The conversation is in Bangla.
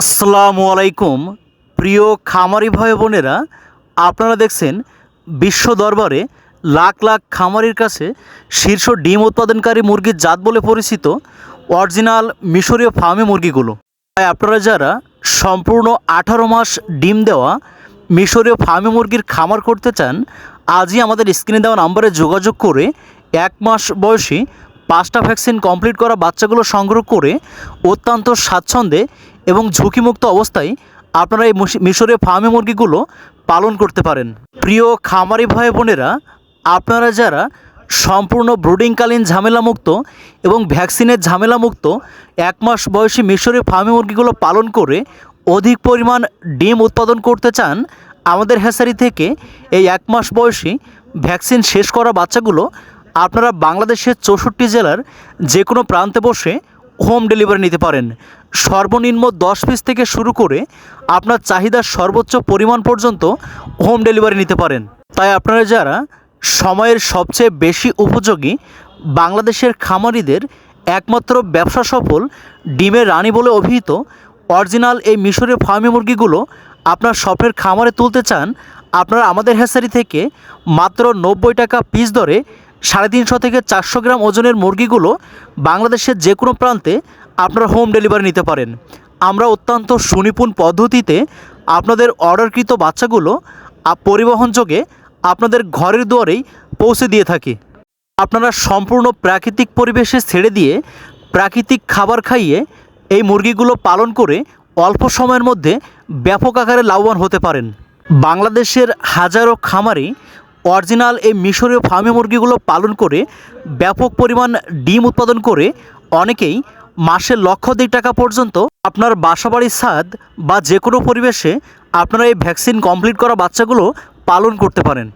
আসসালামু আলাইকুম। প্রিয় খামারি ভাই বোনেরা, আপনারা দেখছেন বিশ্ব দরবারে লাখ লাখ খামারির কাছে শীর্ষ ডিম উৎপাদনকারী মুরগির জাত বলে পরিচিত অরিজিনাল মিশরীয় ফার্মি মুরগিগুলো। তাই আপনারা যারা সম্পূর্ণ 18 মাস ডিম দেওয়া মিশরীয় ফার্মি মুরগির খামার করতে চান, আজই আমাদের স্ক্রিনে দেওয়া নাম্বারে যোগাযোগ করে 1 মাস বয়সী 5টা ভ্যাকসিন কমপ্লিট করা বাচ্চাগুলো সংগ্রহ করে অত্যন্ত স্বাচ্ছন্দ্যে এবং ঝুঁকিমুক্ত অবস্থায় আপনারা এই মিশরীয় ফার্মি মুরগিগুলো পালন করতে পারেন। প্রিয় খামারি ভাই বোনেরা, আপনারা যারা সম্পূর্ণ ব্রুডিংকালীন ঝামেলামুক্ত এবং ভ্যাকসিনের ঝামেলামুক্ত 1 মাস বয়সী মিশরীয় ফার্মি মুরগিগুলো পালন করে অধিক পরিমাণ ডিম উৎপাদন করতে চান, আমাদের হ্যাচারি থেকে এই 1 মাস বয়সী ভ্যাকসিন শেষ করা বাচ্চাগুলো আপনারা বাংলাদেশের 64 জেলার যে কোনো প্রান্তে বসে হোম ডেলিভারি নিতে পারেন। সর্বনিম্ন 10 পিস থেকে শুরু করে আপনার চাহিদার সর্বোচ্চ পরিমাণ পর্যন্ত হোম ডেলিভারি নিতে পারেন। তাই আপনারা যারা সময়ের সবচেয়ে বেশি উপযোগী বাংলাদেশের খামারিদের একমাত্র ব্যবসা সফল ডিমের রানী বলে অভিহিত অরিজিনাল এই মিশরীয় ফার্মি মুরগিগুলো আপনার স্বপ্নের খামারে তুলতে চান, আপনারা আমাদের হ্যাচারি থেকে মাত্র 90 টাকা পিস দরে 350 থেকে 400 গ্রাম ওজনের মুরগিগুলো বাংলাদেশের যে কোনো প্রান্তে আপনারা হোম ডেলিভারি নিতে পারেন। আমরা অত্যন্ত সুনিপুণ পদ্ধতিতে আপনাদের অর্ডারকৃত বাচ্চাগুলো পরিবহনযোগে আপনাদের ঘরের দুয়ারেই পৌঁছে দিয়ে থাকি। আপনারা সম্পূর্ণ প্রাকৃতিক পরিবেশে ছেড়ে দিয়ে প্রাকৃতিক খাবার খাইয়ে এই মুরগিগুলো পালন করে অল্প সময়ের মধ্যে ব্যাপক আকারে লাভবান হতে পারেন। বাংলাদেশের হাজারো খামারি অরিজিনাল এই মিশরীয় ফার্মি মুরগিগুলো পালন করে ব্যাপক পরিমাণ ডিম উৎপাদন করে অনেকেই মাসে লক্ষাধিক টাকা পর্যন্ত আপনার বাসাবাড়ির ছাদ বা যে কোনো পরিবেশে আপনারা এই ভ্যাকসিন কমপ্লিট করা বাচ্চাগুলো পালন করতে পারেন।